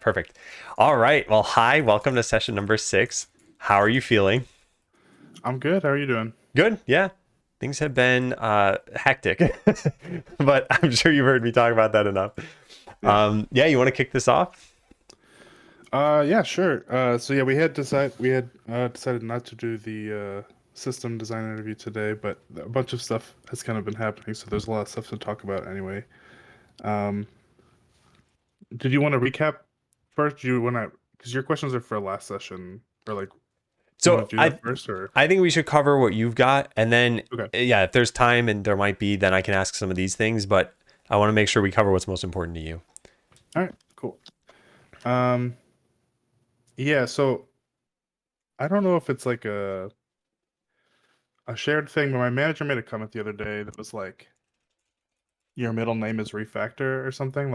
Perfect. All right. Well, hi. Welcome to session number 6. How are you feeling? I'm good. How are you doing? Good. Yeah. Things have been hectic, but I'm sure you've heard me talk about that enough. Yeah. Yeah. You want to kick this off? Yeah, sure. So yeah, we had decided not to do the system design interview today, but a bunch of stuff has kind of been happening, so there's a lot of stuff to talk about anyway. Um, did you want to recap first? Do you want to, because your questions are for last session, or like, you So want to do I that first, or I think we should cover what you've got, and then okay? yeah, if there's time and there might be, then I can ask some of these things. But I want to make sure we cover what's most important to you. All right, cool. Um, yeah. So I don't know if it's like a shared thing, but my manager made a comment the other day that was like, your middle name is Refactor or something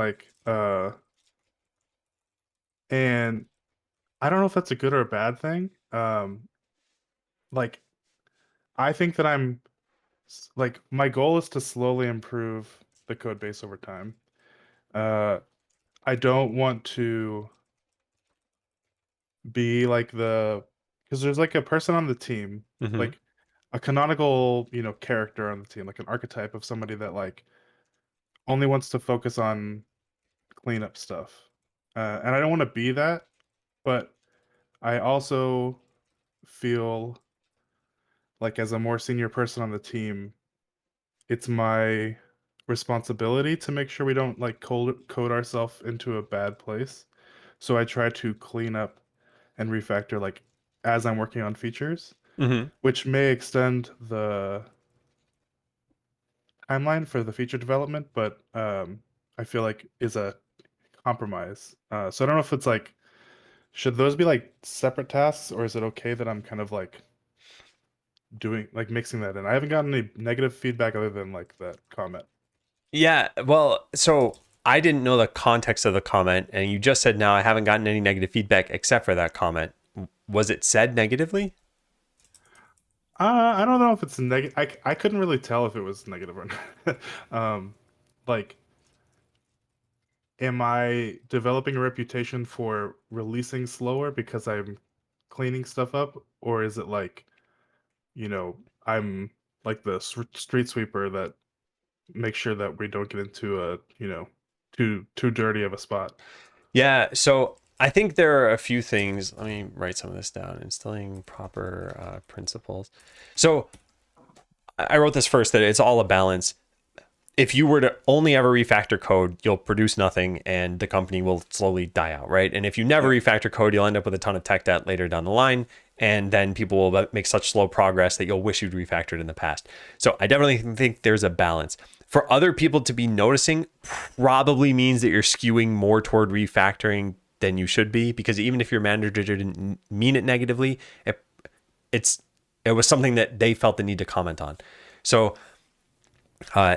and I don't know if that's a good or a bad thing. Like I think that like my goal is to slowly improve the code base over time. Uh, I don't want to be like because there's like a person on the team, Hmm. like a canonical, character on the team, like an archetype of somebody that like only wants to focus on cleanup stuff. And I don't want to be that, but I also feel like as a more senior person on the team, it's my responsibility to make sure we don't like code ourselves into a bad place. So I try to clean up and refactor like as I'm working on features, Hmm. which may extend the timeline for the feature development, but I feel like is a compromise. So I don't know if it's like should those be like separate tasks or is it okay that I'm kind of like doing like mixing that in? I haven't gotten any negative feedback other than like that comment. Yeah, well, so I didn't know the context of the comment, and you just said now I haven't gotten any negative feedback except for that comment. Was it said negatively? I don't know if it's negative. I couldn't really tell if it was negative or not. Like, am I developing a reputation for releasing slower because I'm cleaning stuff up, or is it like, I'm like the street sweeper that makes sure that we don't get into a, too dirty of a spot? Yeah, so I think there are a few things. Let me write some of this down. Instilling proper principles. So I wrote this first that it's all a balance. If you were to only ever refactor code, you'll produce nothing and the company will slowly die out, right? And if you never Yeah. refactor code, you'll end up with a ton of tech debt later down the line. And then people will make such slow progress that you'll wish you'd refactored in the past. So I definitely think there's a balance. For other people to be noticing, probably means that you're skewing more toward refactoring than you should be. Because even if your manager didn't mean it negatively, it's it was something that they felt the need to comment on. So uh,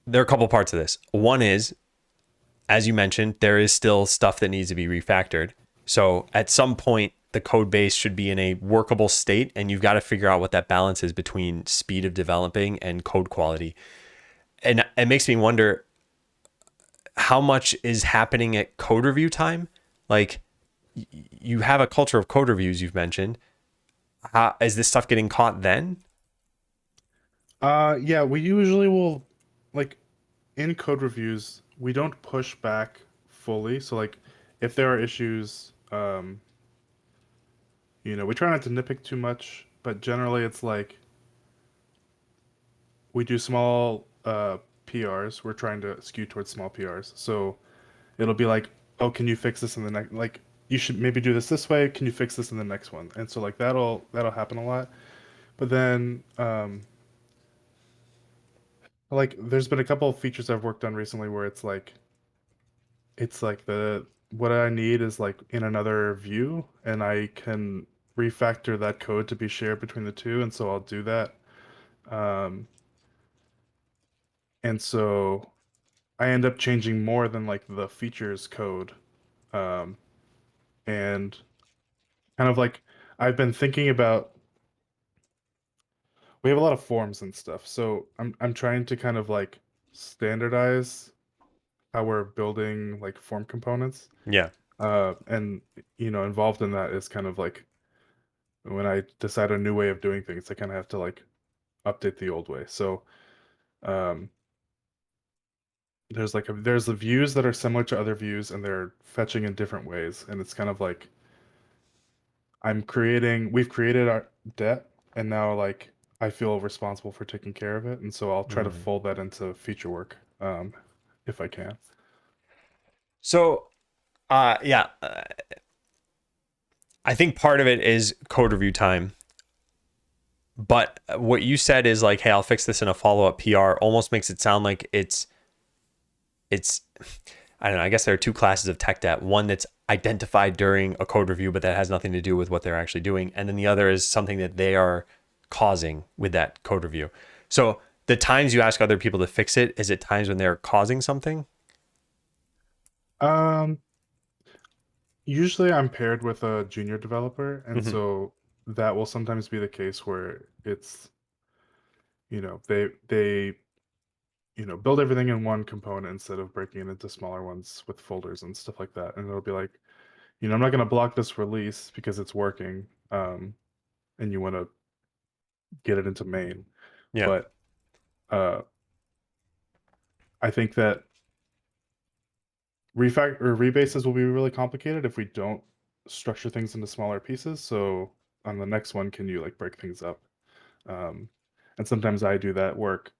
there are a couple parts of this. One is, as you mentioned, there is still stuff that needs to be refactored. So at some point, the code base should be in a workable state, and you've got to figure out what that balance is between speed of developing and code quality. And it makes me wonder how much is happening at code review time. Like, you have a culture of code reviews you've mentioned. How, is this stuff getting caught then? Yeah, we usually will like in code reviews, we don't push back fully. So like if there are issues, we try not to nitpick too much, but generally it's like we do small PRs. We're trying to skew towards small PRs. So it'll be like, "Oh, can you fix this in the next like you should maybe do this way. Can you fix this in the next one?" And so like that'll happen a lot. But then like there's been a couple of features I've worked on recently where it's like the what I need is like in another view, and I can refactor that code to be shared between the two, and so I'll do that. Um, and so I end up changing more than like the features code, um, and kind of like I've been thinking about. We have a lot of forms and stuff, so I'm trying to kind of standardize how we're building like form components. Yeah. And involved in that is kind of like when I decide a new way of doing things, I kind of have to like update the old way. So um, there's the views that are similar to other views, and they're fetching in different ways, and it's kind of like we've created our debt, and now like I feel responsible for taking care of it, and so I'll try to Mhm. fold that into feature work, if I can. So, yeah, I think part of it is code review time. But what you said is like, hey, I'll fix this in a follow up PR almost makes it sound like it's I don't know. I guess there are two classes of tech debt. One that's identified during a code review, but that has nothing to do with what they're actually doing. And then the other is something that they are causing with that code review. So the times you ask other people to fix it, is it times when they're causing something? Um, Usually I'm paired with a junior developer, and Hmm. so that will sometimes be the case where it's, they build everything in one component instead of breaking it into smaller ones with folders and stuff like that. And it'll be like, I'm not going to block this release because it's working, and you want to get it into main. Yeah. But uh, I think that rebases will be really complicated if we don't structure things into smaller pieces. So on the next one, can you like break things up? Um, and sometimes I do that work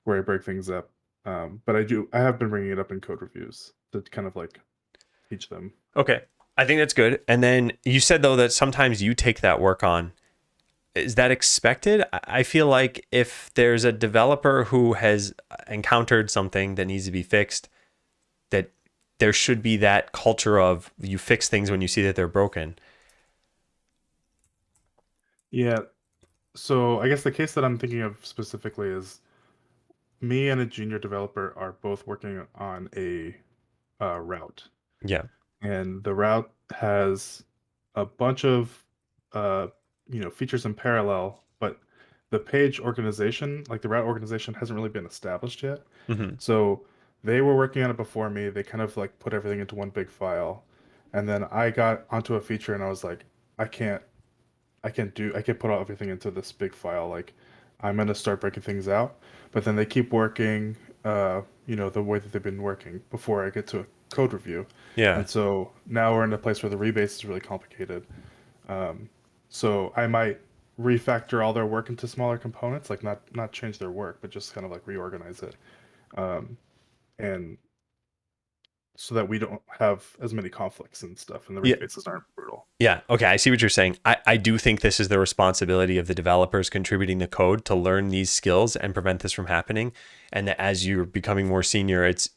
where I break things up. But I have been bringing it up in code reviews to kind of like teach them. Okay. I think that's good. And then you said though that sometimes you take that work on. Is that expected? I feel like if there's a developer who has encountered something that needs to be fixed, that there should be that culture of you fix things when you see that they're broken. Yeah. So I guess the case that I'm thinking of specifically is me and a junior developer are both working on a route, Yeah. and the route has a bunch of uh, features in parallel, but the page organization, like the route organization, hasn't really been established yet. Hmm. So they were working on it before me. They kind of like put everything into one big file, and then I got onto a feature, and I was like, I can't, I can't put all everything into this big file. Like, I'm gonna start breaking things out, but then they keep working, the way that they've been working before I get to a code review. Yeah. And so now we're in a place where the rebase is really complicated. Um, so I might refactor all their work into smaller components, like not change their work, but just kind of like reorganize it, um, and so that we don't have as many conflicts and stuff, and the Yeah. rebases aren't brutal. Yeah. Okay. I see what you're saying. I do think this is the responsibility of the developers contributing the code to learn these skills and prevent this from happening. And that as you're becoming more senior, it's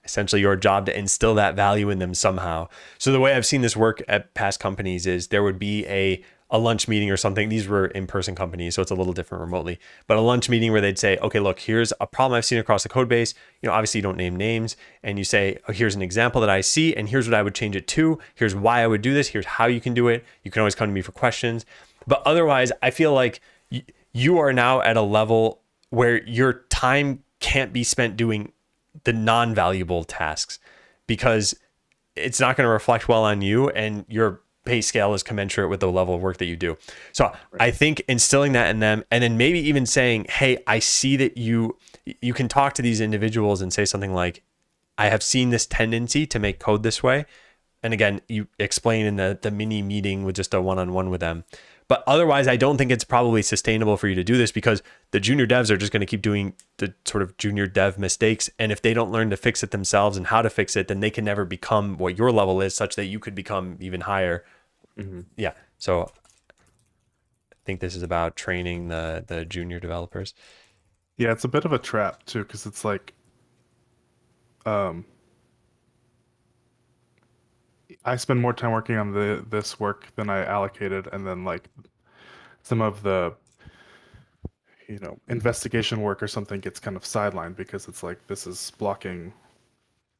essentially your job to instill that value in them somehow. So the way I've seen this work at past companies is there would be a lunch meeting or something. These were in-person companies, so it's a little different remotely. But a lunch meeting where they'd say, okay, look, here's a problem I've seen across the code base. Obviously you don't name names, and you say, oh, here's an example that I see, and here's what I would change it to. Here's why I would do this. Here's how you can do it. You can always come to me for questions. But otherwise, I feel like you are now at a level where your time can't be spent doing the non-valuable tasks because it's not going to reflect well on you, and your pay scale is commensurate with the level of work that you do. So Right. I think instilling that in them, and then maybe even saying, hey, I see that you can talk to these individuals and say something like, I have seen this tendency to make code this way. And again, you explain in the mini meeting with just a one-on-one with them. But otherwise, I don't think it's probably sustainable for you to do this because the junior devs are just going to keep doing the sort of junior dev mistakes. And if they don't learn to fix it themselves and how to fix it, then they can never become what your level is, such that you could become even higher. Hmm. Yeah. So I think this is about training the junior developers. Yeah, it's a bit of a trap too, because it's like, um, I spend more time working on this work than I allocated, and then like some of the investigation work or something gets kind of sidelined because it's like this is blocking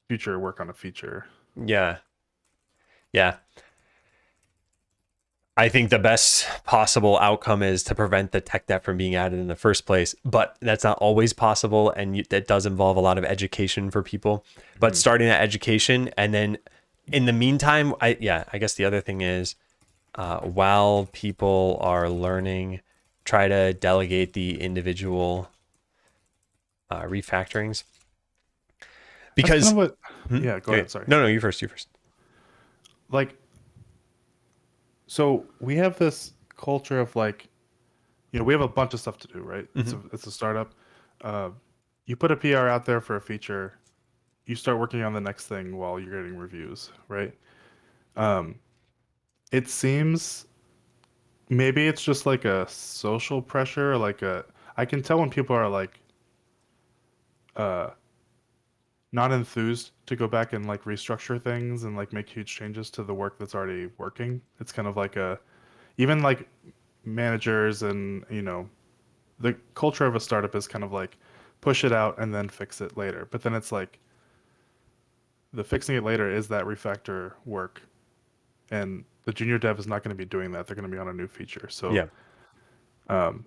future work on a feature. Yeah. Yeah. I think the best possible outcome is to prevent the tech debt from being added in the first place, but that's not always possible, and that does involve a lot of education for people. But Mhm. starting that education and then In the meantime, I guess the other thing is, while people are learning, try to delegate the individual refactorings That's kind because of what. Hmm? Yeah, go Okay. ahead. Sorry. No, you first. You first. Like, so we have this culture of like, we have a bunch of stuff to do, right? It's Hmm. a startup. Uh, you put a PR out there for a feature, you start working on the next thing while you're getting reviews, right? Um, it seems maybe it's just like a social pressure, like a I can tell when people are like uh not enthused to go back and like restructure things and like make huge changes to the work that's already working. It's kind of like a even like managers and the culture of a startup is kind of like push it out and then fix it later. But then it's like the fixing it later is that refactor work, and the junior dev is not going to be doing that. They're going to be on a new feature. So Yeah. um,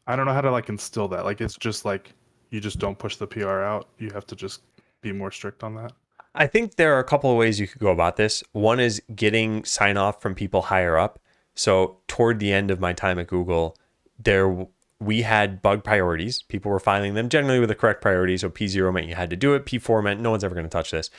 I don't know how to like instill that. Like it's just like you just don't push the PR out. You have to just be more strict on that. I think there are a couple of ways you could go about this. One is getting sign off from people higher up. So toward the end of my time at Google, there we had bug priorities. People were filing them generally with the correct priority. So P0 meant you had to do it. P4 meant no one's ever going to touch this.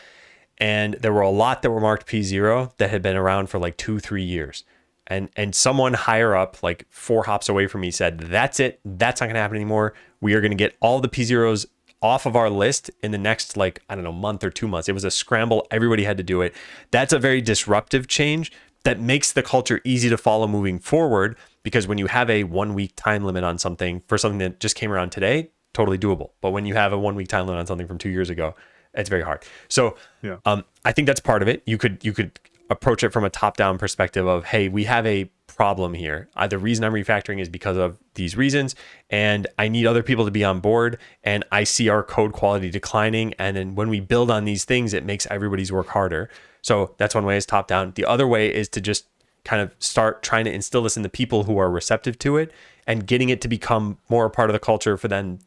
And there were a lot that were marked P0 that had been around for like 2-3 years. And someone higher up, like 4 hops away from me, said, "That's it. That's not going to happen anymore. We are going to get all the P0s off of our list in the next, like, I don't know, month or 2 months." It was a scramble. Everybody had to do it. That's a very disruptive change that makes the culture easy to follow moving forward, because when you have a 1 week time limit on something for something that just came around today, totally doable. But when you have a 1 week time limit on something from 2 years ago, it's very hard. So Yeah. I think that's part of it. You could approach it from a top down perspective of, hey, we have a problem here. The reason I'm refactoring is because of these reasons, and I need other people to be on board. And I see our code quality declining. And then when we build on these things, it makes everybody's work harder. So that's one way, is top down. The other way is to just kind of start trying to instill this in the people who are receptive to it, and getting it to become more a part of the culture for them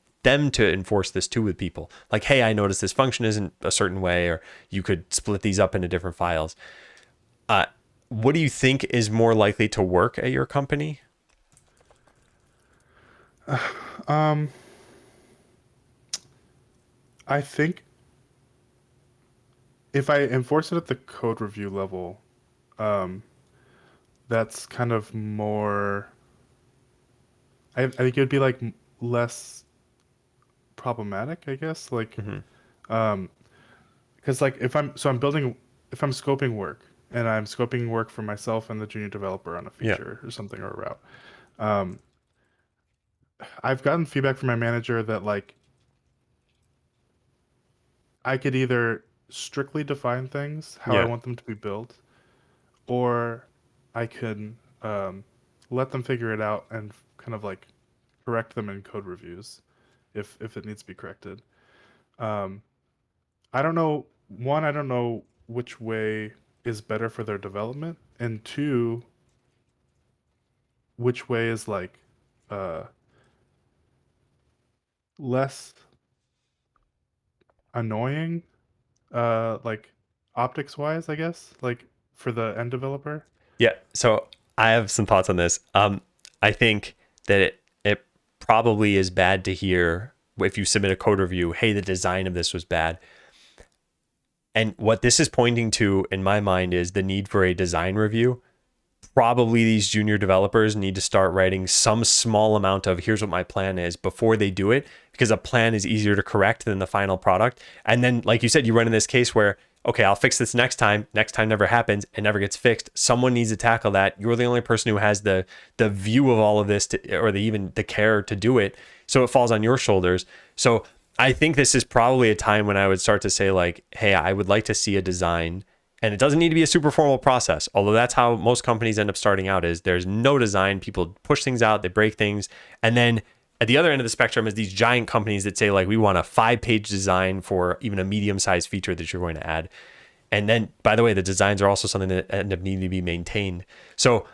to enforce this too with people. Like, hey, I noticed this function isn't a certain way, or you could split these up into different files. What do you think is more likely to work at your company? Um, I think if I enforce it at the code review level, um, that's kind of more. I think it would be like less problematic, I guess. Like, Hmm. um, because like if I'm scoping work and I'm scoping work for myself and the junior developer on a Yeah. feature or something or a route, um, I've gotten feedback from my manager that like I could either strictly define things how I Yeah. want them to be built, or I could let them figure it out and kind of like correct them in code reviews if it needs to be corrected. Um, I don't know. One, I don't know which way is better for their development, and two, which way is like uh, less annoying, like optics wise, I guess, like for the end developer. Yeah. So I have some thoughts on this. I think that it probably is bad to hear if you submit a code review, hey, the design of this was bad. And what this is pointing to in my mind is the need for a design review. Probably these junior developers need to start writing some small amount of, here's what my plan is, before they do it, because a plan is easier to correct than the final product. And then, like you said, you run in this case where, okay, I'll fix this next time never happens, it never gets fixed. Someone needs to tackle that. You're the only person who has the view of all of this or even the care to do it, so it falls on your shoulders. So I think this is probably a time when I would start to say, like, hey, I would like to see a design. And it doesn't need to be a super formal process, although that's how most companies end up starting out, is there's no design. People push things out, they break things. And then at the other end of the spectrum is these giant companies that say, like, we want a 5-page design for even a medium-sized feature that you're going to add. And then, by the way, the designs are also something that end up needing to be maintained. So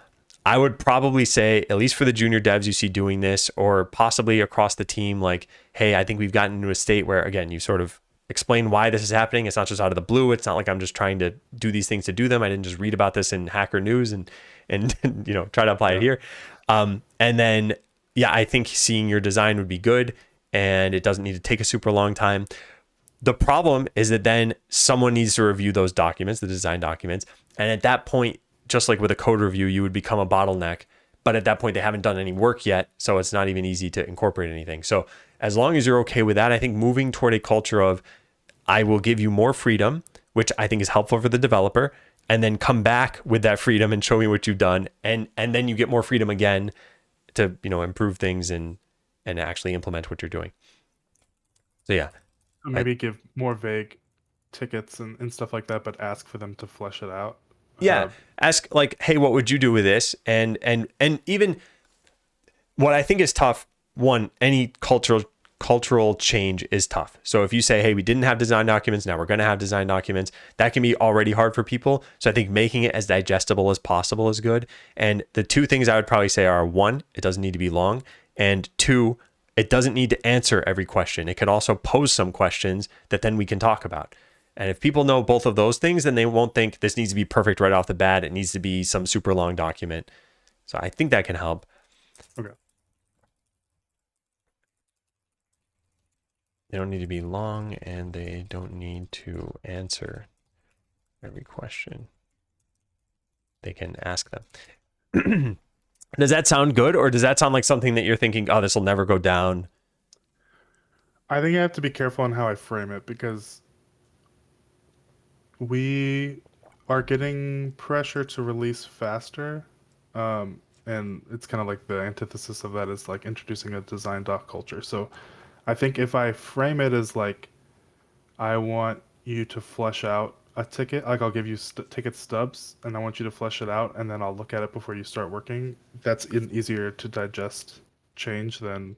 I would probably say, at least for the junior devs you see doing this, or possibly across the team, like, hey, I think we've gotten into a state where, again, you sort of explain why this is happening. It's not just out of the blue. It's not like I'm just trying to do these things to do them. I didn't just read about this in Hacker News and try to apply it here. And then, yeah, I think seeing your design would be good, and it doesn't need to take a super long time. The problem is that then someone needs to review those documents, the design documents. And at that point, just like with a code review, you would become a bottleneck. But at that point, they haven't done any work yet. So it's not even easy to incorporate anything. So as long as you're okay with that, I think moving toward a culture of, I will give you more freedom, which I think is helpful for the developer, and then come back with that freedom and show me what you've done. And then you get more freedom again to, improve things and actually implement what you're doing. So yeah. Maybe give more vague tickets and stuff like that, but ask for them to flesh it out. Yeah. Ask like, hey, what would you do with this? And even what I think is tough, one, any cultural change is tough. So if you say, hey, we didn't have design documents, now we're going to have design documents, that can be already hard for people. So I think making it as digestible as possible is good. And the two things I would probably say are, one, it doesn't need to be long. And two, it doesn't need to answer every question. It could also pose some questions that then we can talk about. And if people know both of those things, then they won't think this needs to be perfect right off the bat. It needs to be some super long document. So I think that can help. Okay. They don't need to be long, and they don't need to answer every question. They can ask them. Does that sound good, or does that sound like something that you're thinking, oh, this will never go down? I think I have to be careful on how I frame it, because we are getting pressure to release faster. And it's kind of like the antithesis of that is like introducing a design doc culture. So I think if I frame it as like, I want you to flesh out a ticket, like I'll give you ticket stubs and I want you to flesh it out and then I'll look at it before you start working. That's an easier to digest change than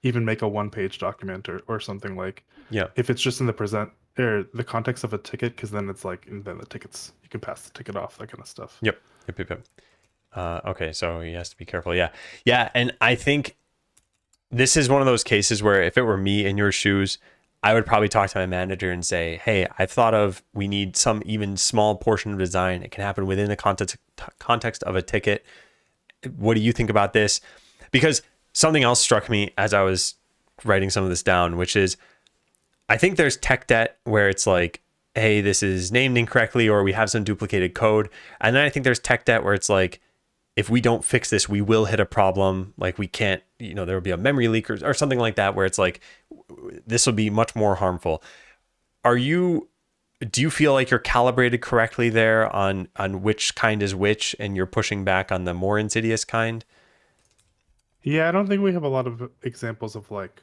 even make a one-page document or something like. Yeah. If it's just in the present or the context of a ticket, because then it's like, and then the tickets, you can pass the ticket off, that kind of stuff. Yep. Okay, so he has to be careful. Yeah. And I think this is one of those cases where if it were me in your shoes, I would probably talk to my manager and say, hey, I've thought of, we need some even small portion of design. It can happen within the context of a ticket. What do you think about this? Because something else struck me as I was writing some of this down, which is, I think there's tech debt where it's like, hey, this is named incorrectly, or we have some duplicated code. And then I think there's tech debt where it's like, if we don't fix this, we will hit a problem. Like we can't, there will be a memory leak or something like that, where it's like, this will be much more harmful. Do you feel like you're calibrated correctly there on which kind is which, and you're pushing back on the more insidious kind? Yeah, I don't think we have a lot of examples of like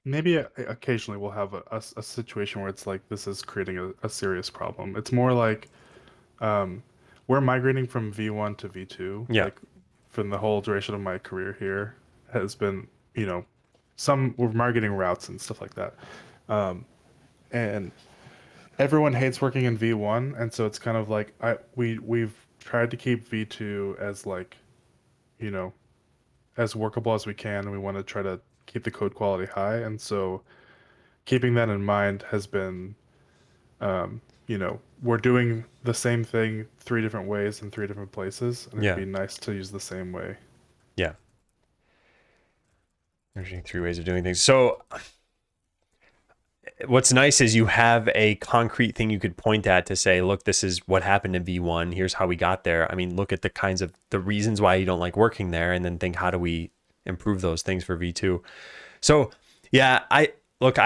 maybe occasionally we'll have a situation where it's like this is creating a serious problem. It's more like we're migrating from V1 to V2. Yeah. Like from the whole duration of my career here has been, we're migrating routes and stuff like that. And everyone hates working in V1, and so it's kind of like we've tried to keep V2 as like, as workable as we can, and we want to try to keep the code quality high. And so keeping that in mind has been, we're doing the same thing 3 different ways in 3 different places, and it'd be nice to use the same way. Yeah. There's 3 ways of doing things. So what's nice is you have a concrete thing you could point at to say, look, this is what happened in V1. Here's how we got there. I mean, look at the reasons why you don't like working there, and then think, how do we improve those things for V2? So yeah, I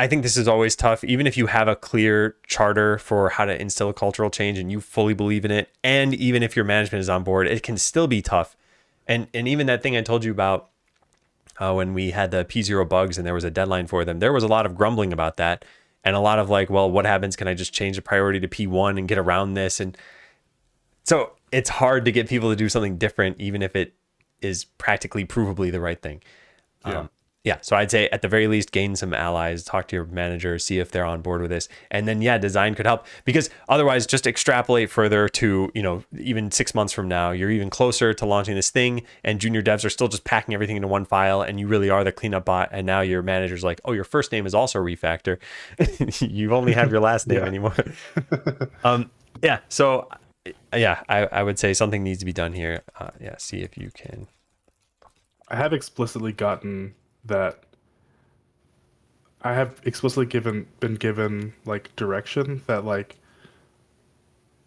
think this is always tough. Even if you have a clear charter for how to instill a cultural change and you fully believe in it, and even if your management is on board, it can still be tough. And even that thing I told you about when we had the P0 bugs and there was a deadline for them, there was a lot of grumbling about that, and a lot of like, well, what happens? Can I just change the priority to P1 and get around this? And so it's hard to get people to do something different, even if it is practically provably the right thing. Yeah. Yeah, so I'd say at the very least, gain some allies, talk to your manager, see if they're on board with this, and then yeah, design could help because otherwise, just extrapolate further to even 6 months from now, you're even closer to launching this thing, and junior devs are still just packing everything into one file, and you really are the cleanup bot, and now your manager's like, oh, your first name is also refactor, you only have your last name Yeah. anymore. Yeah, so yeah, I would say something needs to be done here. Yeah, see if you can. I have explicitly gotten that I have explicitly been given like direction that like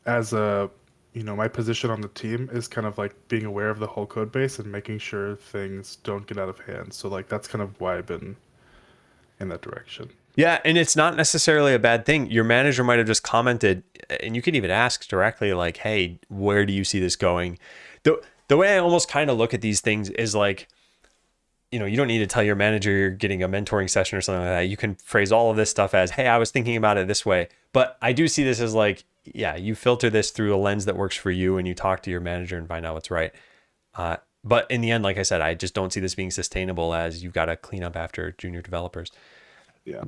as a my position on the team is kind of like being aware of the whole code base and making sure things don't get out of hand. So like that's kind of why I've been in that direction. Yeah, and it's not necessarily a bad thing. Your manager might have just commented, and you can even ask directly, like, "Hey, where do you see this going?" The way I almost kind of look at these things is like, you don't need to tell your manager you're getting a mentoring session or something like that. You can phrase all of this stuff as, "Hey, I was thinking about it this way." But I do see this as like, yeah, you filter this through a lens that works for you, and you talk to your manager and find out what's right. But in the end, like I said, I just don't see this being sustainable as you've got to clean up after junior developers. Yeah, it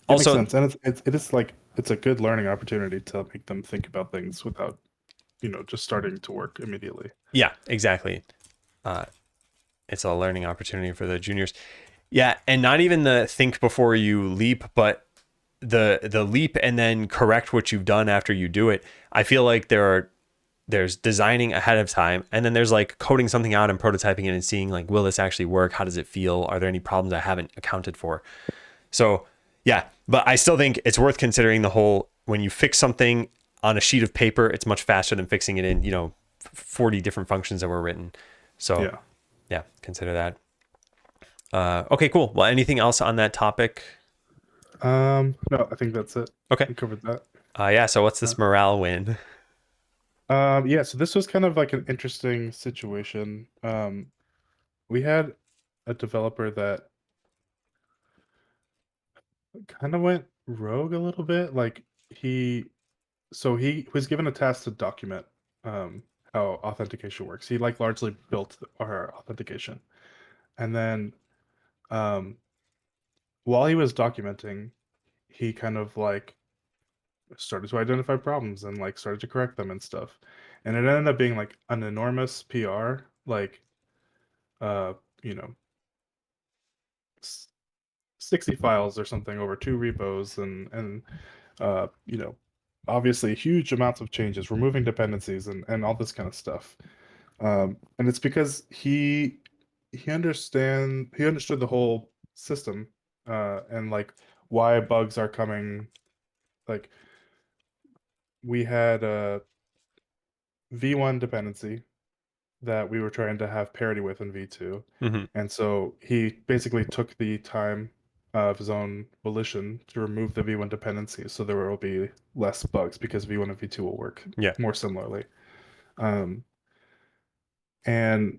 makes Also, sense, and it is like it's a good learning opportunity to make them think about things without just starting to work immediately. yeah, exactly. Uh, it's a learning opportunity for the juniors. Yeah, and not even the think before you leap, but the leap and then correct what you've done after you do it. I feel like there's designing ahead of time, and then there's like coding something out and prototyping it and seeing like, will this actually work? How does it feel? Are there any problems I haven't accounted for? So yeah, but I still think it's worth considering the whole when you fix something on a sheet of paper, it's much faster than fixing it in 40 different functions that were written. So Yeah. yeah, consider that. Okay, cool. Well, anything else on that topic? No, I think that's it. Okay. We covered that. Yeah. So what's Uh, this morale win? yeah, so this was kind of like an interesting situation. We had a developer that kind of went rogue a little bit. Like he was given a task to document um how authentication works. He like largely built our authentication. And then um while he was documenting, he kind of like started to identify problems and like started to correct them and stuff. And it ended up being like an enormous PR, like uh, you know, 60 files or something over two repos and obviously huge amounts of changes, removing dependencies and all this kind of stuff. And it's because he understood the whole system and like why bugs are coming. Like we had a V1 dependency that we were trying to have parity with in V2. Mm-hmm. And so he basically took the time of his own volition to remove the V1 dependency so there will be less bugs because V1 and V2 will work Yeah. more similarly. Um, and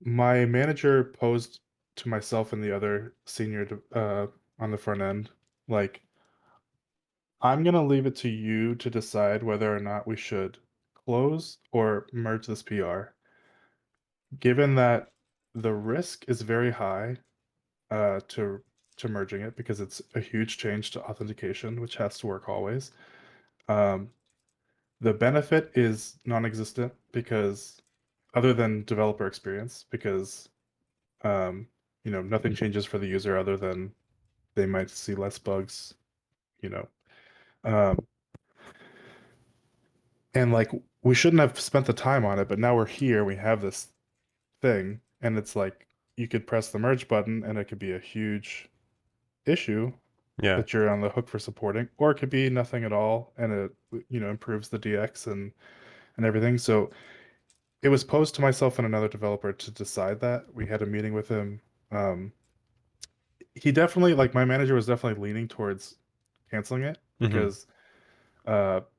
my manager posed to myself and the other senior on the front end, like, I'm going to leave it to you to decide whether or not we should close or merge this PR, given that the risk is very high to merging it because it's a huge change to authentication, which has to work always. Um, the benefit is non-existent because other than developer experience, because um, nothing changes for the user other than they might see less bugs, you know. Um, and like we shouldn't have spent the time on it, but now we're here, we have this thing, and it's like you could press the merge button and it could be a huge issue Yeah. that you're on the hook for supporting, or it could be nothing at all and it improves the DX and everything. So it was posed to myself and another developer to decide that. We had a meeting with him. Um, he definitely like my manager was definitely leaning towards canceling it Mm-hmm. because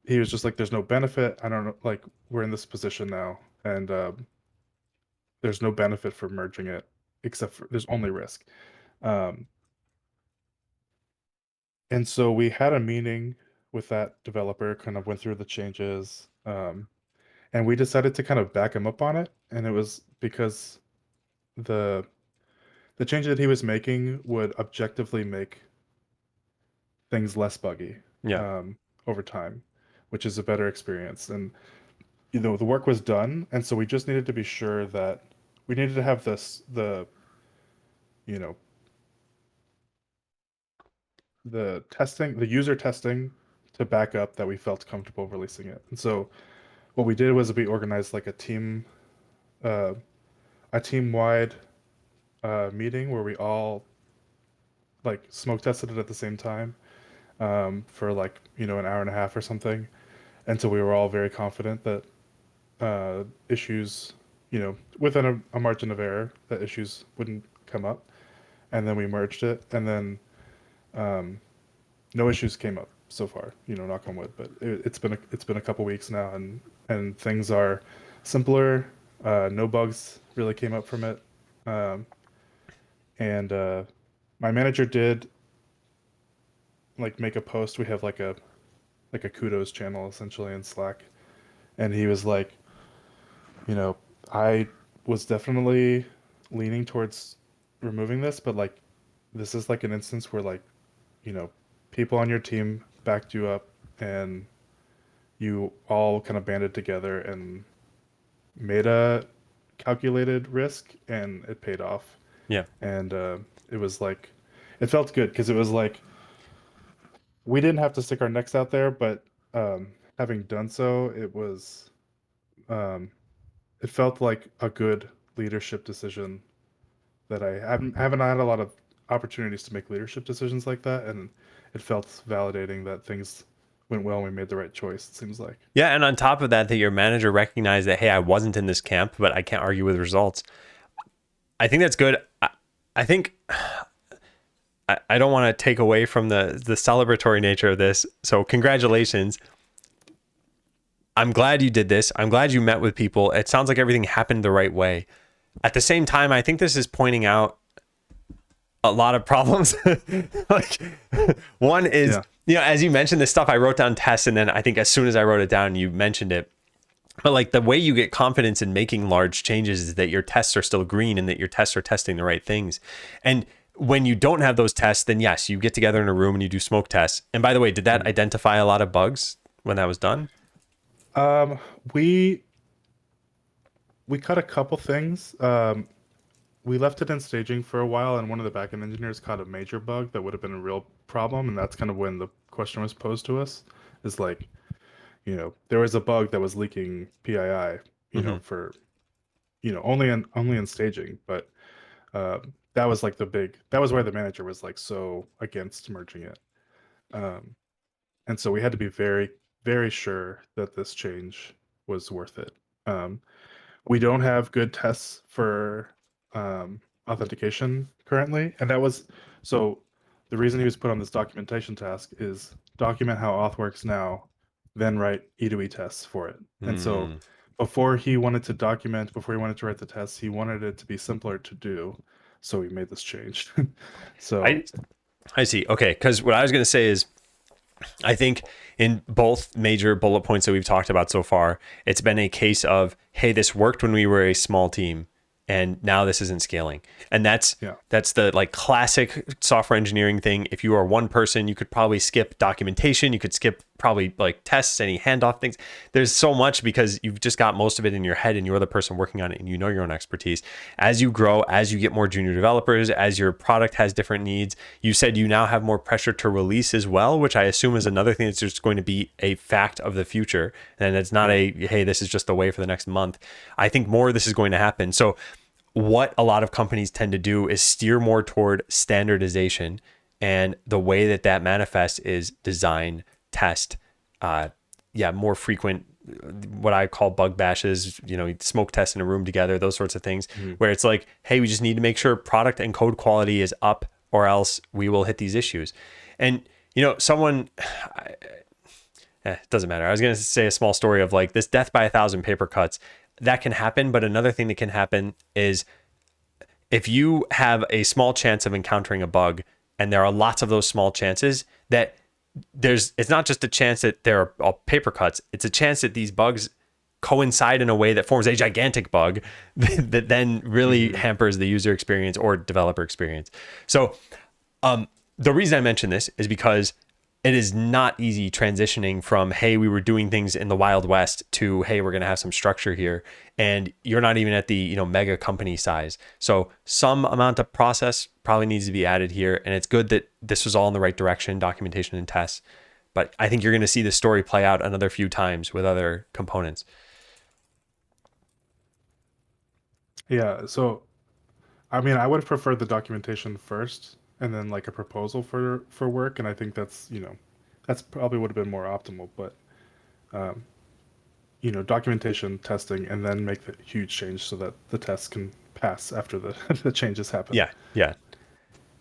he was just like, "There's no benefit. I don't know. Like we're in this position now, and there's no benefit for merging it, except for there's only risk." Um, and so we had a meeting with that developer, kind of went through the changes, and we decided to kind of back him up on it. And it was because the the change that he was making would objectively make things less buggy Yeah. um, over time, which is a better experience. And the work was done, and so we just needed to be sure that we needed to have you know the testing, the user testing, to back up that we felt comfortable releasing it. And so what we did was we organized like uh, a team wide meeting where we all like smoke tested it at the same time for like an hour and a half or something, until we were all very confident that issues, within a margin of error, that issues wouldn't come up. And then we merged it, and then um, no issues came up so far. Knock on wood. But it's been a couple weeks now, and things are simpler. No bugs really came up from it, um, and my manager did like make a post. We have like a kudos channel essentially in Slack, and he was like, you know, I was definitely leaning towards removing this, but like this is like an instance where like, you know, people on your team backed you up, and you all kind of banded together and made a calculated risk, and it paid off. Yeah. And it was like, it felt good because it was like we didn't have to stick our necks out there, but having done so, um, it felt like a good leadership decision that I haven't had a lot of opportunities to make leadership decisions like that, and it felt validating that things went well and we made the right choice. It seems like. Yeah. And on top of that, that your manager recognized that, hey, I wasn't in this camp, but I can't argue with results. I think that's good. I think I don't want to take away from the celebratory nature of this. So congratulations. I'm glad you did this. I'm glad you met with people. It sounds like everything happened the right way. At the same time, I think this is pointing out a lot of problems. Like, one is, Yeah. as you mentioned this stuff, I wrote down tests, and then I think as soon as I wrote it down, you mentioned it. But like the way you get confidence in making large changes is that your tests are still green and that your tests are testing the right things. And when you don't have those tests, then yes, you get together in a room and you do smoke tests. And by the way, did that identify a lot of bugs when that was done? Um, we we cut a couple things. We left it in staging for a while, and one of the backend engineers caught a major bug that would have been a real problem, and that's kind of when the question was posed to us, is like, there was a bug that was leaking PII, Mm-hmm. for, only in staging, but uh, that was like that was where the manager was like so against merging it. Um, and so we had to be very, very sure that this change was worth it. Um, we don't have good tests for authentication currently, and that was so. The reason he was put on this documentation task is document how auth works now, then write E2E tests for it. And so, Mm. before he wanted to write the tests, he wanted it to be simpler to do. So he made this change. So I I see. Okay, because what I was going to say is, I think in both major bullet points that we've talked about so far, it's been a case of, hey, this worked when we were a small team, and now this isn't scaling. And that's yeah, the like classic software engineering thing. If you are one person, you could probably skip documentation, you could skip probably like tests, any handoff things. There's so much because you've just got most of it in your head and you're the person working on it and you know your own expertise. As you grow, as you get more junior developers, as your product has different needs, you said you now have more pressure to release as well, which I assume is another thing that's just going to be a fact of the future. And it's not hey, this is just the way for the next month. I think more of this is going to happen. So what a lot of companies tend to do is steer more toward standardization. And the way that that manifests is design, test, more frequent, what I call bug bashes, smoke tests in a room together, those sorts of things, where it's like, hey, we just need to make sure product and code quality is up, or else we will hit these issues. And, it doesn't matter. I was going to say a small story of like this death by 1,000 paper cuts. That can happen. But another thing that can happen is if you have a small chance of encountering a bug, and there are lots of those small chances, that it's not just a chance that there are paper cuts. It's a chance that these bugs coincide in a way that forms a gigantic bug that then really hampers the user experience or developer experience. So the reason I mention this is because it is not easy transitioning from, hey, we were doing things in the Wild West to, hey, we're going to have some structure here. And you're not even at the, mega company size. So some amount of process probably needs to be added here. And it's good that this was all in the right direction, documentation and tests. But I think you're going to see the story play out another few times with other components. Yeah. So, I mean, I would have preferred the documentation first and then like a proposal for work. And I think that's, that's probably would have been more optimal. But, documentation, testing, and then make the huge change so that the tests can pass after the, the changes happen. Yeah. Yeah.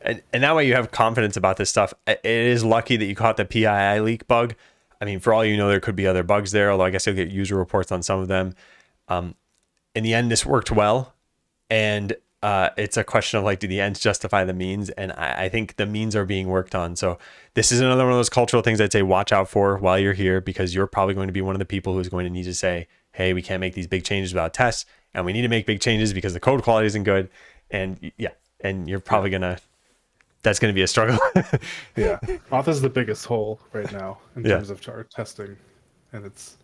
And that way you have confidence about this stuff. It is lucky that you caught the PII leak bug. I mean, for all you know, there could be other bugs there, although I guess you'll get user reports on some of them. In the end, this worked well. And it's a question of like, do the ends justify the means? And I think the means are being worked on. So this is another one of those cultural things I'd say watch out for while you're here, because you're probably going to be one of the people who's going to need to say, hey, we can't make these big changes without tests. And we need to make big changes because the code quality isn't good. And yeah, and you're probably that's going to be a struggle. Yeah. Auth is the biggest hole right now in Yeah. terms of our testing. And it's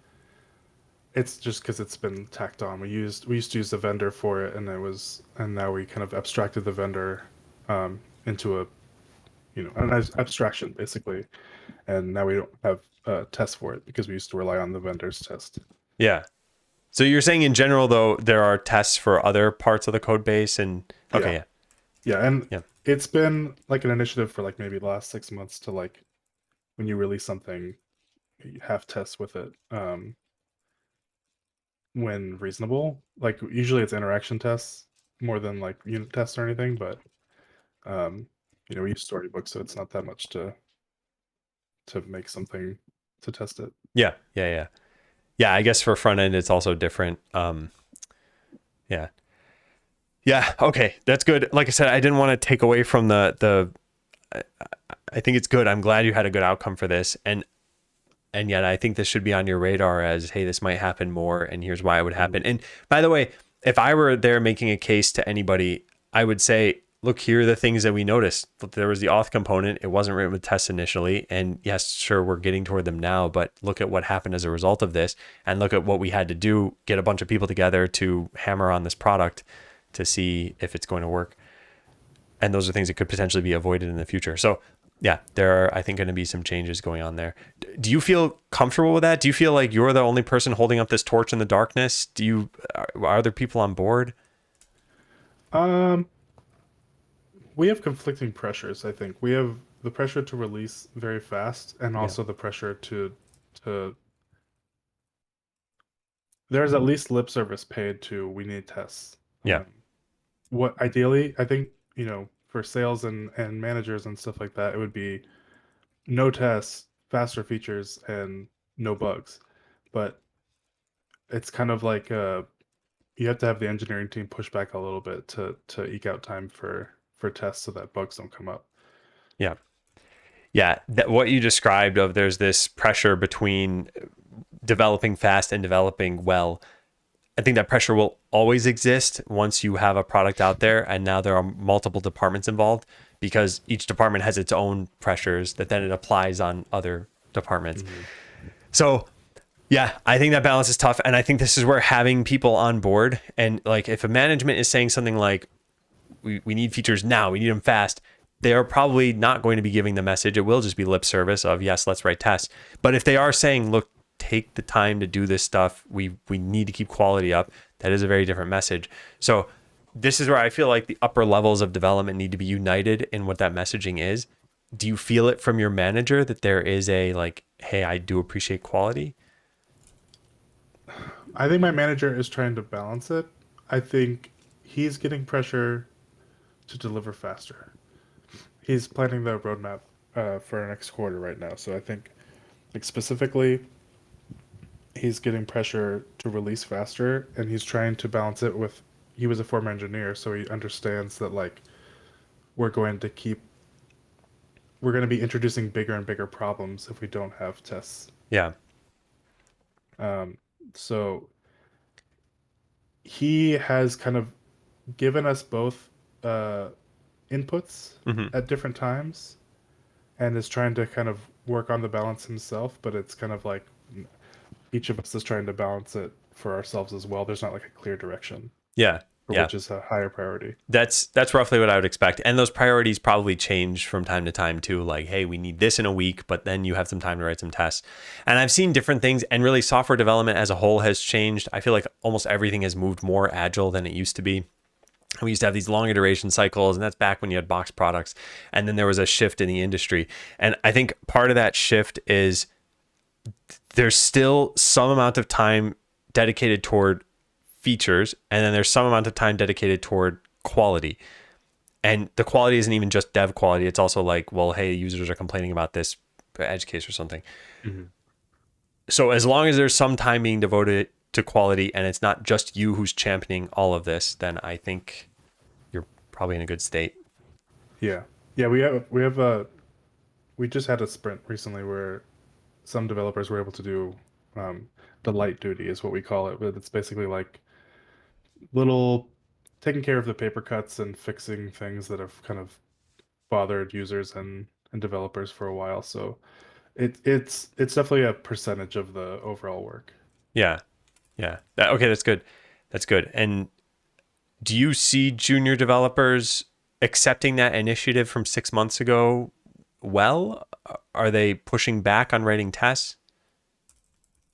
just because it's been tacked on. We used to use the vendor for it, and now we kind of abstracted the vendor into an abstraction basically, and now we don't have tests for it because we used to rely on the vendor's test. Yeah. So you're saying in general, though, there are tests for other parts of the code base, and okay, yeah. Yeah, and Yeah. it's been like an initiative for like maybe the last 6 months to like when you release something, you have tests with it. When reasonable. Like usually it's interaction tests more than like unit tests or anything, but we use Storybook, so it's not that much to make something to test it. Yeah. Yeah. Yeah. Yeah. I guess for front end, it's also different. Yeah. Yeah. Okay. That's good. Like I said, I didn't want to take away from I think it's good. I'm glad you had a good outcome for this. And yet I think this should be on your radar as, hey, this might happen more, and here's why it would happen. And by the way, if I were there making a case to anybody, I would say, look, here are the things that we noticed. There was the auth component. It wasn't written with tests initially. And yes, sure, we're getting toward them now, but look at what happened as a result of this, and look at what we had to do, get a bunch of people together to hammer on this product to see if it's going to work. And those are things that could potentially be avoided in the future. So yeah, there are, I think, going to be some changes going on there. Do you feel comfortable with that? Do you feel like you're the only person holding up this torch in the darkness? Are other people on board? We have conflicting pressures. I think we have the pressure to release very fast, and Yeah. also the pressure to there's at least lip service paid to we need tests. Yeah. What ideally, I think, for sales and managers and stuff like that, it would be no tests, faster features, and no bugs. But it's kind of like you have to have the engineering team push back a little bit to eke out time for tests so that bugs don't come up. Yeah. Yeah. What you described of there's this pressure between developing fast and developing well. I think that pressure will always exist once you have a product out there, and now there are multiple departments involved, because each department has its own pressures that then it applies on other departments. So yeah, I think that balance is tough. And I think this is where having people on board, and like if a management is saying something like, we need features now, we need them fast, they are probably not going to be giving the message. It will just be lip service of, yes, let's write tests. But if they are saying, look, take the time to do this stuff, we need to keep quality up, that is a very different message. So this is where I feel like the upper levels of development need to be united in what that messaging is. Do you feel it from your manager that there is a like, hey, I do appreciate quality? I think my manager is trying to balance it. I think he's getting pressure to deliver faster. He's planning the roadmap for next quarter right now. So I think, like specifically, he's getting pressure to release faster, and he's trying to balance it with. He was a former engineer, so he understands that like we're going to keep. We're going to be introducing bigger and bigger problems if we don't have tests. Yeah. So he has kind of given us both uh, inputs Hmm. at different times and is trying to kind of work on the balance himself, but it's kind of like each of us is trying to balance it for ourselves as well. There's not like a clear direction Yeah. for Yeah. which is a higher priority. That's roughly what I would expect. And those priorities probably change from time to time too. Like, hey, we need this in a week, but then you have some time to write some tests. And I've seen different things, and really software development as a whole has changed. I feel like almost everything has moved more agile than it used to be. We used to have these long iteration cycles, and that's back when you had box products. And then there was a shift in the industry. And I think part of that shift is there's still some amount of time dedicated toward features, and then there's some amount of time dedicated toward quality. And the quality isn't even just dev quality. It's also like, well, hey, users are complaining about this edge case or something. Mhm. So as long as there's some time being devoted to quality and it's not just you who's championing all of this, then I think you're probably in a good state. Yeah, yeah. We just had a sprint recently where some developers were able to do um, the light duty is what we call it, but it's basically like little taking care of the paper cuts and fixing things that have kind of bothered users and developers for a while. So it's definitely a percentage of the overall work. Yeah. Yeah. Okay, that's good. That's good. And do you see junior developers accepting that initiative from 6 months ago well? Are they pushing back on writing tests?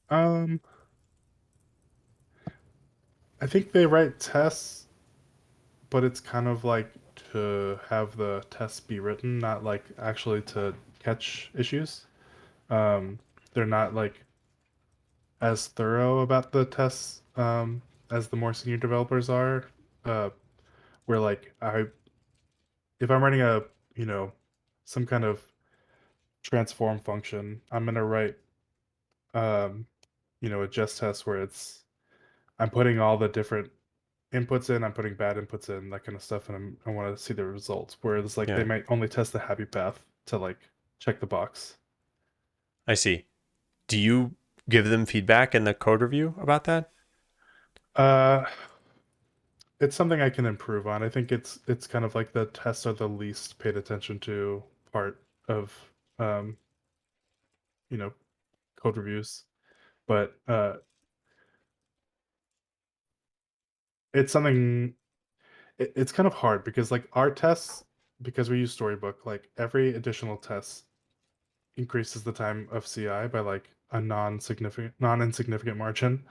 Um, I think they write tests, but it's kind of like to have the tests be written, not like actually to catch issues. Um, they're not like as thorough about the tests as the more senior developers are. Uh, where like if I'm writing a you know some kind of transform function, I'm gonna write um, a just test where I'm putting all the different inputs in, I'm putting bad inputs in, that kind of stuff, and I want to see the results. Whereas like they Yeah, might only test the happy path to like check the box. I see. Do you give them feedback in the code review about that? Uh, it's something I can improve on. I think it's kind of like the tests are the least paid attention to part of um, you know, code reviews. But it's something it's kind of hard because like our tests, because we use Storybook, like every additional test increases the time of CI by like a non-insignificant margin.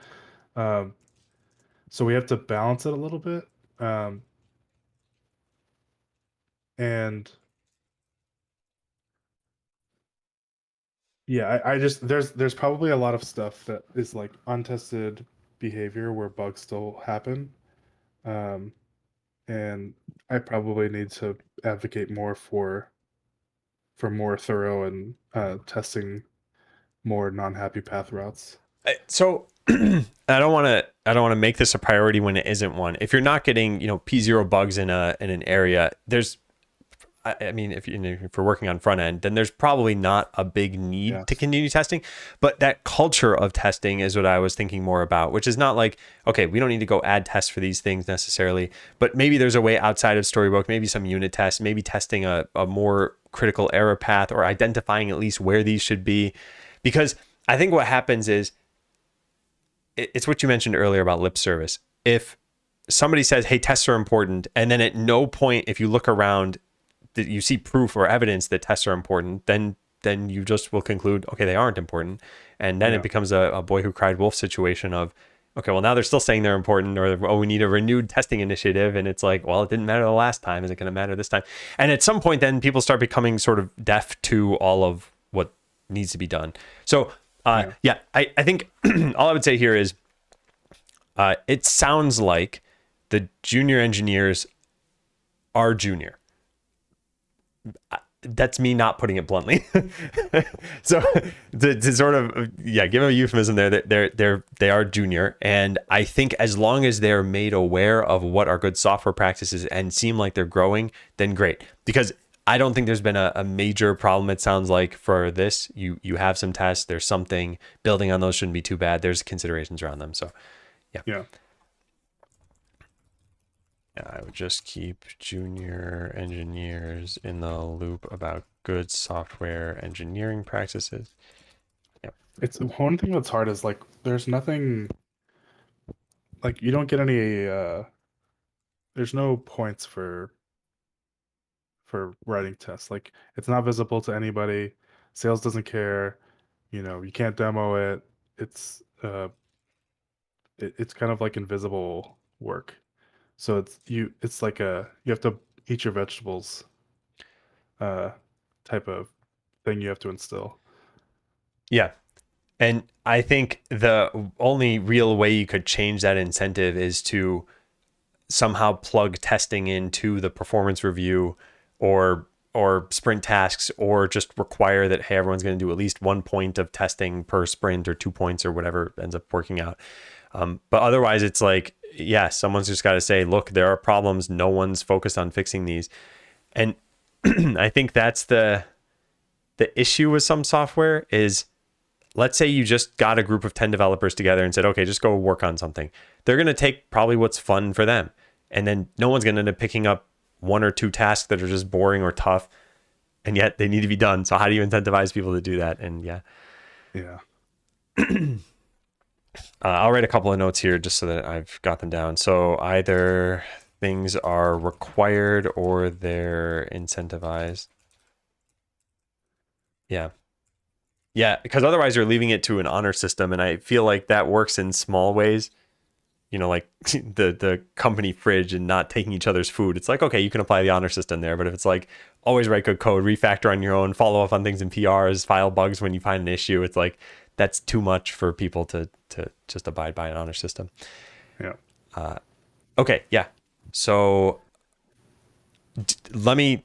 Um, so we have to balance it a little bit. Um, and yeah, I just there's probably a lot of stuff that is like untested behavior where bugs still happen. Um, and I probably need to advocate more for more thorough and testing more non-happy path routes. So I don't want to make this a priority when it isn't one. If you're not getting, P0 bugs in an area, there's I mean, if we're working on front end, then there's probably not a big need to Yes. continue testing. But that culture of testing is what I was thinking more about, which is not like, okay, we don't need to go add tests for these things necessarily, but maybe there's a way outside of Storybook, maybe some unit tests, maybe testing a more critical error path or identifying at least where these should be. Because I think what happens is it's what you mentioned earlier about lip service. If somebody says, hey, tests are important, and then at no point, if you look around, that you see proof or evidence that tests are important, then you just will conclude, okay, they aren't important. And then it Yeah. becomes a boy who cried wolf situation of, okay, well, now they're still saying they're important, or, oh, we need a renewed testing initiative. And it's like, well, it didn't matter the last time. Is it going to matter this time? And at some point, then people start becoming sort of deaf to all of what needs to be done. So, Yeah. yeah, I think all I would say here is it sounds like the junior engineers are junior. That's me not putting it bluntly. So to sort of give a euphemism there, that they are junior, and I think as long as they're made aware of what are good software practices and seem like they're growing, then great. Because I don't think there's been a major problem. It sounds like for this, you have some tests, there's something, building on those shouldn't be too bad. There's considerations around them. So yeah. Yeah. Yeah, I would just keep junior engineers in the loop about good software engineering practices. Yep. It's one thing that's hard is like there's nothing like you don't get any there's no points for writing tests. Like it's not visible to anybody. Sales doesn't care. You know, you can't demo it. It's it's kind of like invisible work. So it's like a you have to eat your vegetables uh type of thing you have to instill. Yeah. And I think the only real way you could change that incentive is to somehow plug testing into the performance review or sprint tasks, or just require that, hey, everyone's going to do at least 1 point of testing per sprint, or 2 points, or whatever ends up working out. But otherwise it's like, yeah, someone's just got to say, look, there are problems, no one's focused on fixing these. And I think that's the issue with some software is, let's say you just got a group of 10 developers together and said, okay, just go work on something. They're going to take probably what's fun for them. And then no one's going to end up picking up 1 or 2 tasks that are just boring or tough. And yet they need to be done. So how do you incentivize people to do that? And yeah, Yeah. I'll write a couple of notes here just so that I've got them down. So either things are required or they're incentivized. Yeah. Yeah. Because otherwise you're leaving it to an honor system. And I feel like that works in small ways, like the company fridge and not taking each other's food. It's like, okay, you can apply the honor system there, but if it's like always write good code, refactor on your own, follow up on things in PRs, file bugs when you find an issue, it's like that's too much for people to just abide by an honor system. Yeah. Okay, yeah. So let me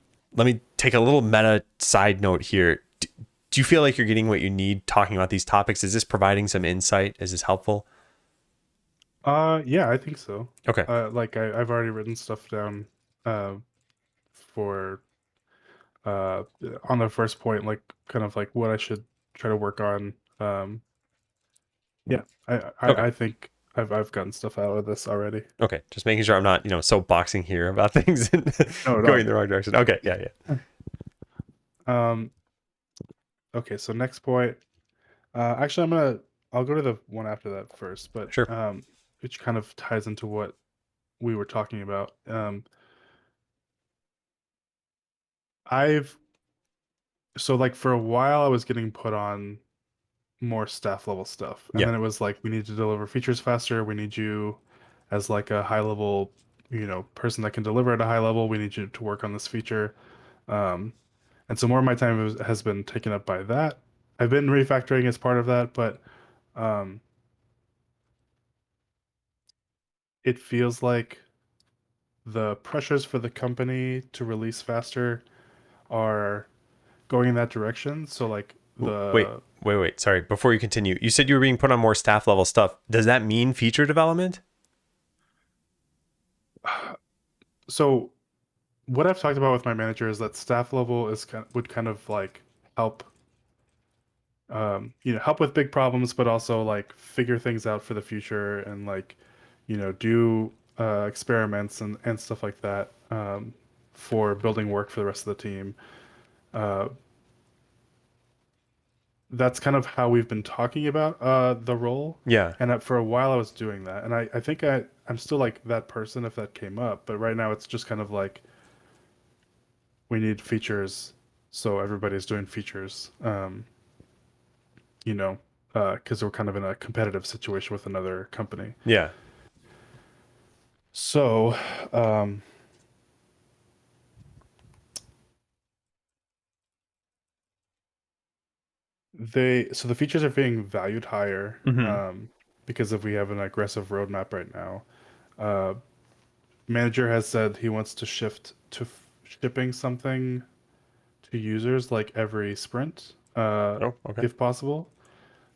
take a little meta side note here. Do you feel like you're getting what you need talking about these topics? Is this providing some insight? Is this helpful? Yeah, I think so. Okay. Like I've already written stuff down uh for uh on the first point, like kind of like what I should try to work on. Yeah, Okay. I think I've gotten stuff out of this already. Okay, just making sure I'm not, soapboxing here about things and No, going in no. the wrong direction. Okay, yeah, yeah, Um, okay, so next point. Actually, I'll go to the one after that first, but sure. which kind of ties into what we were talking about. I've so like for a while I was getting put on more staff level stuff, and Yeah, then it was like we need to deliver features faster. We need you as like a high level, person that can deliver at a high level. We need you to work on this feature. Um, and so more of my time has been taken up by that. I've been refactoring as part of that, but um, it feels like the pressures for the company to release faster are going in that direction. So like Wait, the wait. Sorry, before you continue, you said you were being put on more staff level stuff. Does that mean feature development? so what I've talked about with my manager is that staff level would kind of like help help with big problems, but also like figure things out for the future and like, do experiments and stuff like that for building work for the rest of the team. Uh, that's kind of how we've been talking about the role. Yeah, And for a while I was doing that. And I think I'm still like that person if that came up. But right now it's just kind of like we need features. So everybody's doing features, you know, because we're kind of in a competitive situation with another company. yeah, So, um, so the features are being valued higher hmm because if we have an aggressive roadmap right now. Uh, Manager has said he wants to shift to shipping something to users like every sprint, Oh, okay. if possible.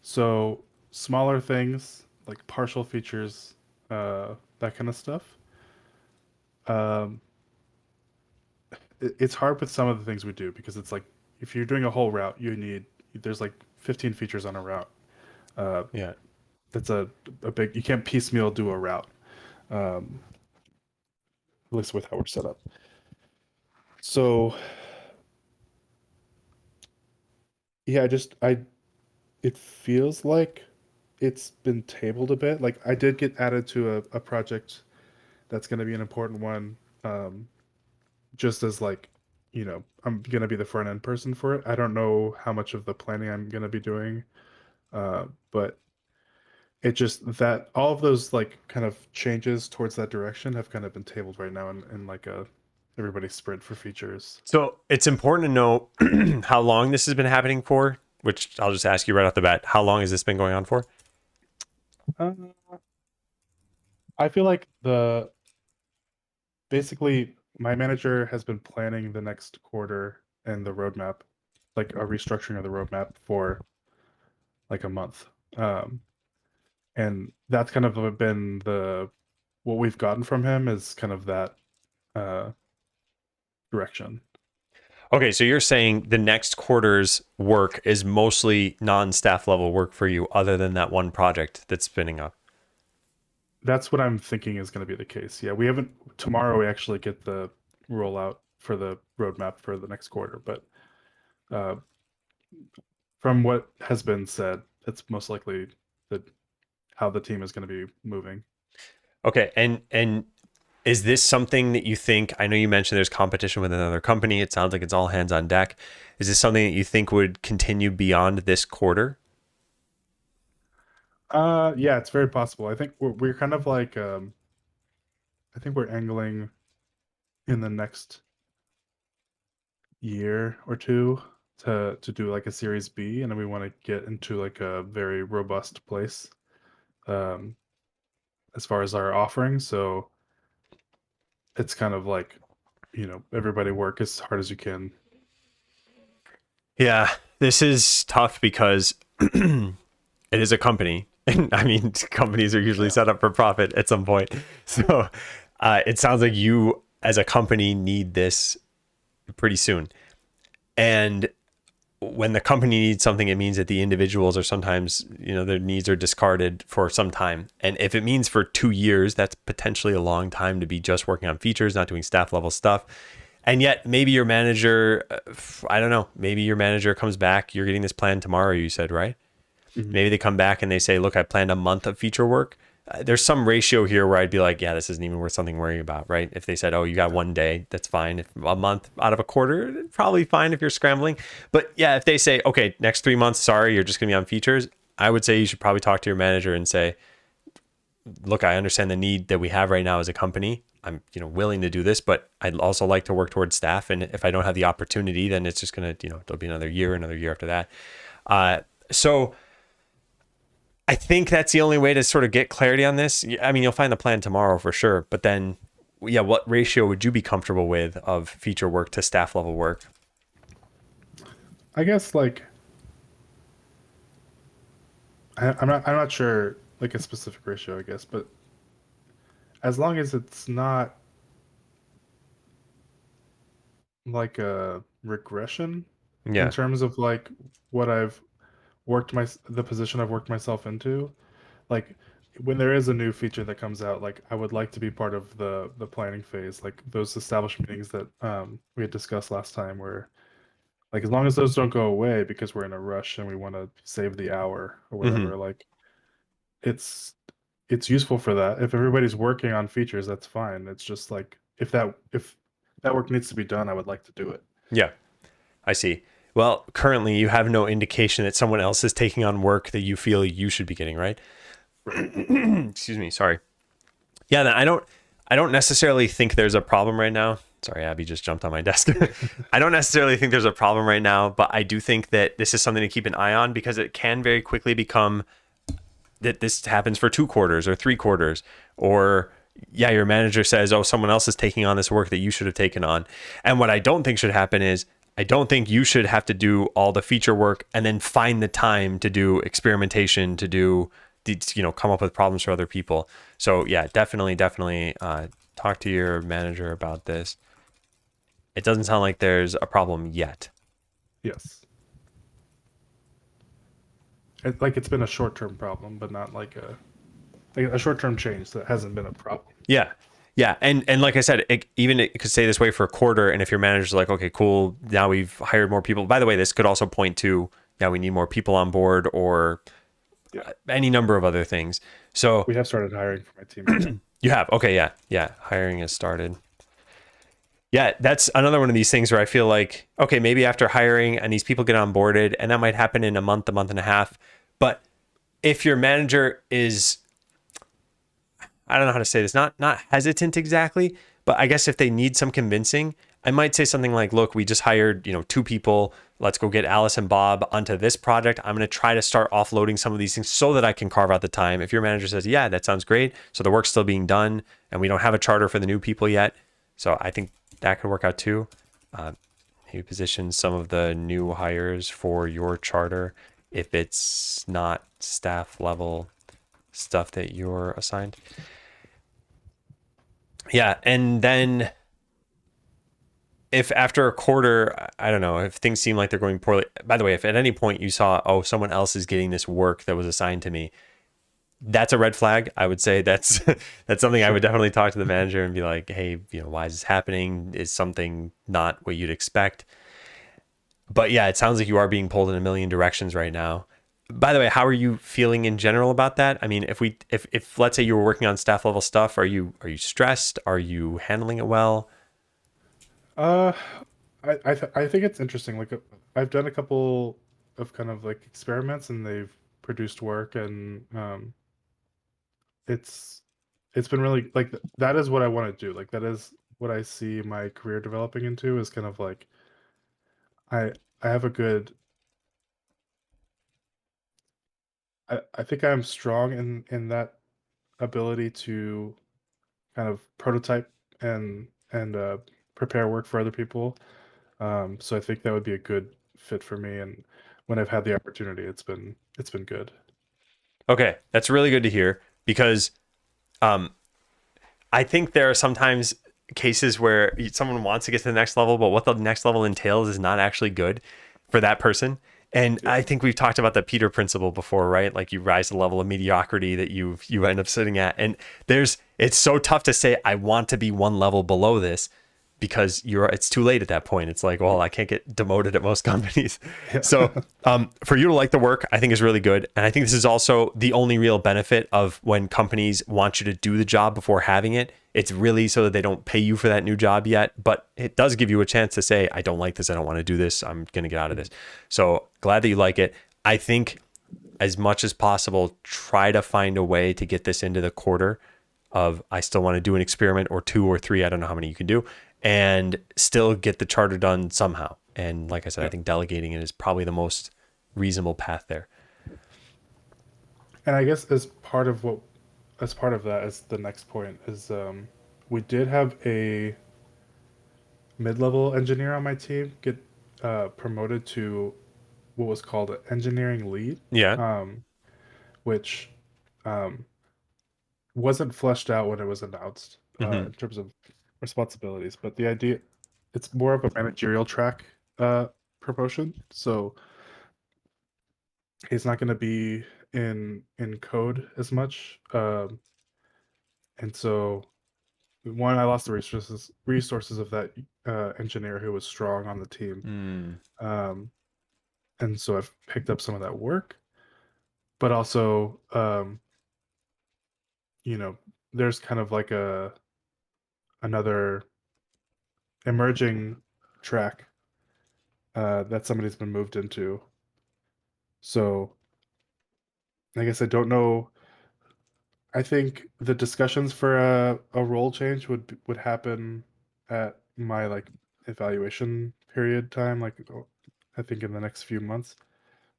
So smaller things like partial features, that kind of stuff. Um, it's hard with some of the things we do because it's like if you're doing a whole route, there's like 15 features on a route. Uh, Yeah, that's a big. You can't piecemeal do a route. Um, least with how we're set up. So yeah, it feels like it's been tabled a bit. Like I did get added to a project that's going to be an important one. Just as like, I'm going to be the front end person for it. I don't know how much of the planning I'm going to be doing. But it just that all of those like kind of changes towards that direction have kind of been tabled right now in like a everybody's sprint for features. So it's important to know how long this has been happening for, which I'll just ask you right off the bat. How long has this been going on for? Uh, I feel like the basically my manager has been planning the next quarter and the roadmap, like a restructuring of the roadmap for like a month. Um, and that's kind of been the what we've gotten from him is kind of that uh, direction. Okay, so you're saying the next quarter's work is mostly non-staff level work for you, other than that one project that's spinning up. That's what I'm thinking is going to be the case. Yeah, we haven't. Tomorrow we actually get the rollout for the roadmap for the next quarter, but uh, from what has been said, it's most likely that how the team is going to be moving. Okay, and is this something that you think? I know you mentioned there's competition with another company. It sounds like it's all hands on deck. Is this something that you think would continue beyond this quarter? Yeah, it's very possible. I think we're kind of like I think we're angling in the next year or two to do like a series B, and then we want to get into like a very robust place um as far as our offering. So it's kind of like, everybody work as hard as you can. Yeah, this is tough because it is a company. And I mean, companies are usually Yeah. set up for profit at some point. So it sounds like you, as a company, need this pretty soon. And when the company needs something, it means that the individuals are sometimes, their needs are discarded for some time. And if it means for 2 years, that's potentially a long time to be just working on features, not doing staff level stuff. And yet maybe your manager, I don't know, maybe your manager comes back. You're getting this plan tomorrow, you said, right? Mhm. Maybe they come back and they say, look, I planned a month of feature work. There's some ratio here where I'd be like, yeah, this isn't even worth something worrying about, right? If they said, oh, you got one day, that's fine. If a month out of a quarter, probably fine if you're scrambling. But yeah, if they say, okay, next 3 months, sorry, you're just going to be on features, I would say you should probably talk to your manager and say, look, I understand the need that we have right now as a company. I'm, willing to do this, but I'd also like to work towards staff. And if I don't have the opportunity, then it's just going to, there'll be another year after that. So I think that's the only way to sort of get clarity on this. I mean, you'll find the plan tomorrow for sure, but then, yeah, what ratio would you be comfortable with of feature work to staff level work? I guess like I'm not sure like a specific ratio, I guess, but as long as it's not like a regression in Yeah. terms of like what I've the position I've worked myself into, like when there is a new feature that comes out, like I would like to be part of the planning phase, like those established meetings that we had discussed last time, where like as long as those don't go away because we're in a rush and we want to save the hour or Hmm. whatever, like it's it's useful for that. If everybody's working on features, that's fine. It's just like if that work needs to be done, I would like to do it. Yeah, I see. Well, currently you have no indication that someone else is taking on work that you feel you should be getting, right? Right. Excuse me. Sorry. Yeah, I don't necessarily think there's a problem right now. Sorry, Abby just jumped on my desk. I don't necessarily think there's a problem right now, but I do think that this is something to keep an eye on because it can very quickly become that this happens for 2 quarters or 3 quarters, or yeah, your manager says, oh, someone else is taking on this work that you should have taken on. And what I don't think should happen is I don't think you should have to do all the feature work and then find the time to do experimentation, to do, come up with problems for other people. So yeah, definitely talk to your manager about this. It doesn't sound like there's a problem yet. Yes. Like it's been a short-term problem, but not like a short-term change that hasn't been a problem. Yeah. Yeah, and like I said, it could stay this way for a quarter. And if your manager's like, okay, cool, now we've hired more people. By the way, this could also point to, yeah, we need more people on board, or Yeah, any number of other things. So we have started hiring for my team. Yeah. you have, okay, yeah, yeah, hiring has started. Yeah, that's another one of these things where I feel like, okay, maybe after hiring and these people get onboarded, and that might happen in a month and a half. But if your manager is, I don't know how to say this, not hesitant exactly, but I guess if they need some convincing, I might say something like, look, we just hired, two people. Let's go get Alice and Bob onto this project. I'm going to try to start offloading some of these things so that I can carve out the time. If your manager says, yeah, that sounds great. So the work's still being done and we don't have a charter for the new people yet. So I think that could work out too. Maybe position some of the new hires for your charter if it's not staff level stuff that you're assigned. Yeah, and then if after a quarter, I don't know, if things seem like they're going poorly. By the way, if at any point you saw, oh, someone else is getting this work that was assigned to me, that's a red flag. I would say that's that's something I would Sure. definitely talk to the manager and be like, hey, why is this happening? Is something not what you'd expect? But yeah, it sounds like you are being pulled in a million directions right now. By the way, how are you feeling in general about that? I mean, if let's say you were working on staff level stuff, are you stressed? Are you handling it well? Uh, I think it's interesting. Like I've done a couple of kind of like experiments, and they've produced work, and it's it's been really like that is what I want to do. Like that is what I see my career developing into is kind of like I I have a good I think I'm strong in that ability to kind of prototype and prepare work for other people. So I think that would be a good fit for me. And when I've had the opportunity, it's been good. Okay, that's really good to hear because um, I think there are sometimes cases where someone wants to get to the next level, but what the next level entails is not actually good for that person. And Yeah. I think we've talked about the Peter principle before, right? Like you rise to the level of mediocrity that you end up sitting at. And it's so tough to say I want to be one level below this because it's too late at that point. It's like, well, I can't get demoted at most companies. So Yeah. for you to like the work, I think is really good. And I think this is also the only real benefit of when companies want you to do the job before having it. It's really so that they don't pay you for that new job yet, but it does give you a chance to say, I don't like this. I don't want to do this. I'm going to get out of this. So glad that you like it. I think as much as possible, try to find a way to get this into the quarter of I still want to do an experiment or two or three. I don't know how many you can do and still get the charter done somehow. And like I said, I Yeah. think delegating it is probably the most reasonable path there. And I guess as part of that, as the next point is, we did have a mid-level engineer on my team get promoted to what was called an engineering lead, Yeah. um, which um, wasn't fleshed out when it was announced Hmm. in terms of responsibilities. But the idea, it's more of a managerial track promotion. So he's not going to be in code as much, and so one, I lost the resources of that engineer who was strong on the team, Mm. um, and so I've picked up some of that work. But also, there's kind of like a another emerging track that somebody's been moved into. So I guess I don't know. I think the discussions for a role change would happen at my like evaluation period time, like I think in the next few months.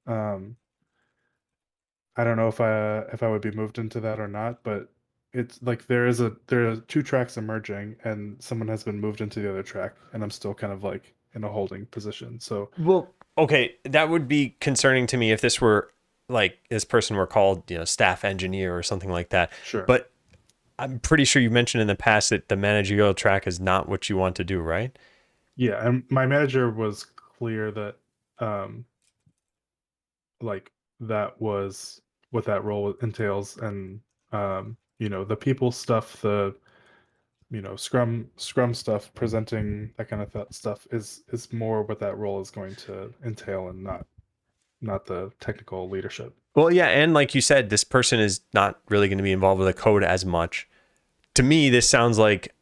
Um, I don't know if I would be moved into that or not, but it's like there are two tracks emerging, and someone has been moved into the other track, and I'm still kind of like in a holding position. So Well, okay, that would be concerning to me if this were like this person were called, staff engineer or something like that. sure, But I'm pretty sure you mentioned in the past that the managerial track is not what you want to do, right? yeah, and my manager was clear that um like that was what that role entails, and the people stuff, scrum stuff, presenting that kind of stuff is more what that role is going to entail, and not the technical leadership. Well, yeah, and like you said, this person is not really going to be involved with the code as much. To me, this sounds like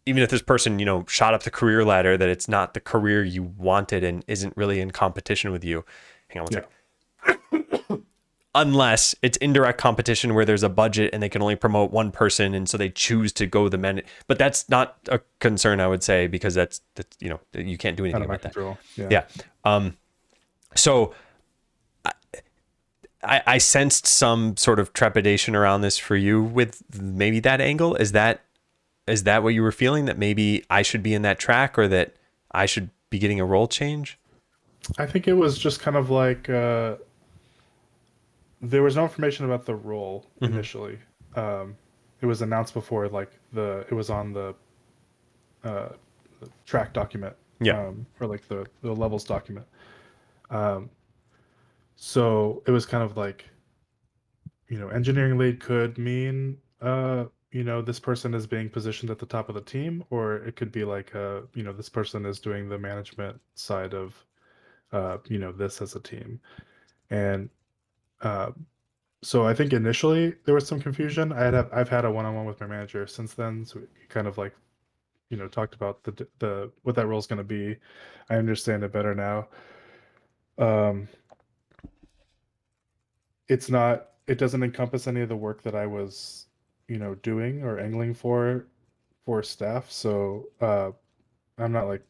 even if this person, shot up the career ladder, that it's not the career you wanted and isn't really in competition with you. Hang on one Yeah. second. Unless it's indirect competition where there's a budget and they can only promote one person, and so they choose to go the men. But that's not a concern, I would say, because that's you can't do anything Out of my about that. control. Yeah. Yeah. So I sensed some sort of trepidation around this for you with maybe that angle. Is that what you were feeling, that maybe I should be in that track, or that I should be getting a role change? I think it was just kind of like there was no information about the role Mm-hmm. initially. It was announced before, like it was on uh, the track document, Yeah. or like the levels document. Um, so it was kind of like, engineering lead could mean, this person is being positioned at the top of the team, or it could be like, this person is doing the management side of, this as a team. And uh, so I think initially there was some confusion. I've had a one-on-one with my manager since then, so we kind of like, talked about the what that role is going to be. I understand it better now. Um, it doesn't encompass any of the work that I was, doing or angling for staff. So I'm not like,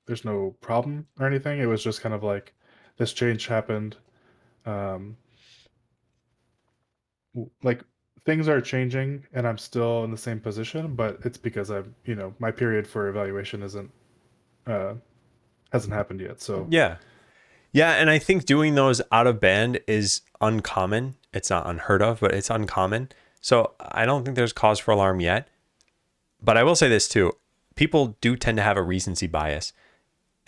there's no problem or anything. It was just kind of like this change happened. Um, like things are changing and I'm still in the same position, but it's because my period for evaluation isn't uh hasn't happened yet. So Yeah. Yeah, and I think doing those out of band is uncommon. It's not unheard of, but it's uncommon. So I don't think there's cause for alarm yet. But I will say this too. People do tend to have a recency bias.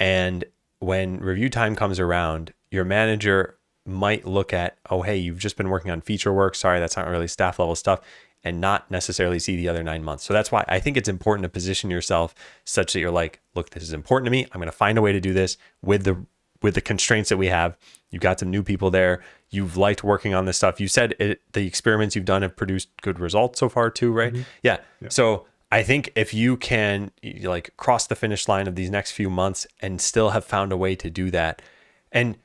And when review time comes around, your manager might look at, oh, hey, you've just been working on feature work. Sorry, that's not really staff level stuff, and not necessarily see the other 9 months. So that's why I think it's important to position yourself such that you're like, look, this is important to me. I'm going to find a way to do this with the constraints that we have. You've got some new people there. You've liked working on this stuff. You said the experiments you've done have produced good results so far too, right? mhm. Yeah. Yeah. So I think if you can like cross the finish line of these next few months and still have found a way to do that, and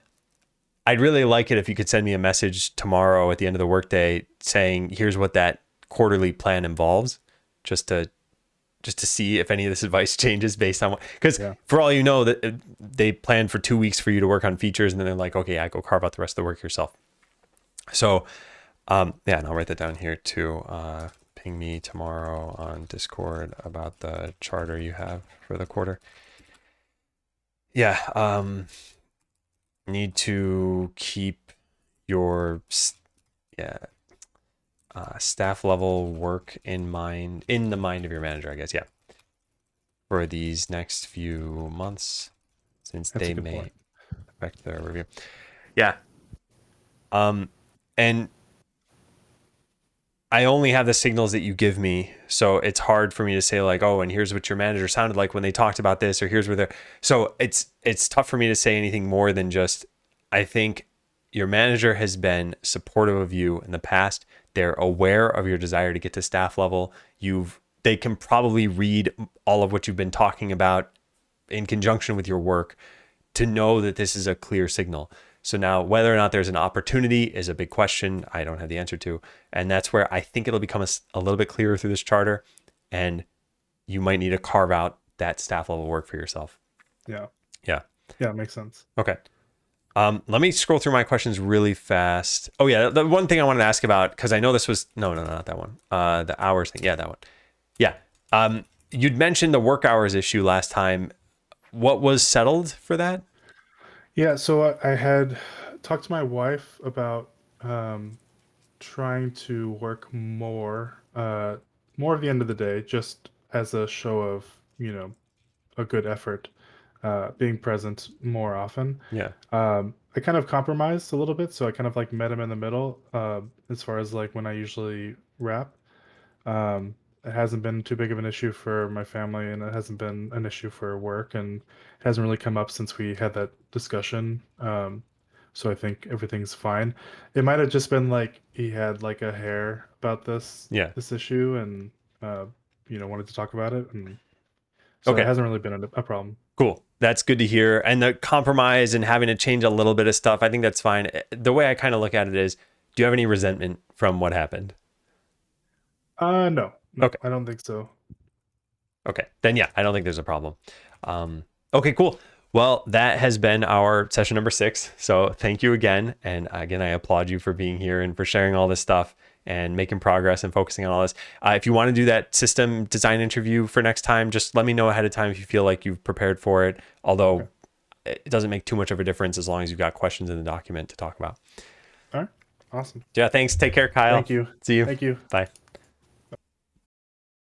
I'd really like it if you could send me a message tomorrow at the end of the workday saying, here's what that quarterly plan involves, just to see if any of this advice changes based on what, because Yeah. for all you know, that they planned for 2 weeks for you to work on features, and then they're like, okay, yeah, go carve out the rest of the work yourself. So yeah, and I'll write that down here too. Ping me tomorrow on Discord about the charter you have for the quarter. Yeah. Need to keep your staff level work in the mind of your manager, I guess. Yeah. For these next few months, since That's they a good may point. affect the review. Yeah. And I only have the signals that you give me, so it's hard for me to say like, oh, and here's what your manager sounded like when they talked about this, or here's where they're. So it's tough for me to say anything more than just, I think your manager has been supportive of you in the past. They're aware of your desire to get to staff level. They can probably read all of what you've been talking about in conjunction with your work to know that this is a clear signal. So now whether or not there's an opportunity is a big question I don't have the answer to. And that's where I think it'll become a little bit clearer through this charter. And you might need to carve out that staff level work for yourself. Yeah. Yeah. Yeah, it makes sense. Okay. Let me scroll through my questions really fast. Oh yeah, the one thing I wanted to ask about, because I know this was no, not that one. The hours thing. Yeah, that one. Yeah. You'd mentioned the work hours issue last time. What was settled for that? Yeah, so I had talked to my wife about um trying to work more of the end of the day, just as a show of, a good effort, being present more often. Yeah. I kind of compromised a little bit, so I kind of like met him in the middle, as far as like when I usually rap. Um, It hasn't been too big of an issue for my family, and it hasn't been an issue for work, and it hasn't really come up since we had that discussion. So I think everything's fine. It might have just been like he had like a hair about Yeah. this issue, and uh, wanted to talk about it, and so it Okay. hasn't really been a problem. Cool. That's good to hear. And the compromise and having to change a little bit of stuff, I think that's fine. The way I kind of look at it is, do you have any resentment from what happened? No, no, Okay. I don't think so. Okay. Then yeah, I don't think there's a problem. Okay, cool. Well, that has been our session number 6. So thank you again. And again, I applaud you for being here and for sharing all this stuff and making progress and focusing on all this. If you want to do that system design interview for next time, just let me know ahead of time if you feel like you've prepared for it. Although Okay. it doesn't make too much of a difference as long as you've got questions in the document to talk about. All right. Awesome. Yeah, thanks. Take care, Kyle. Thank you. See you. Thank you. Bye.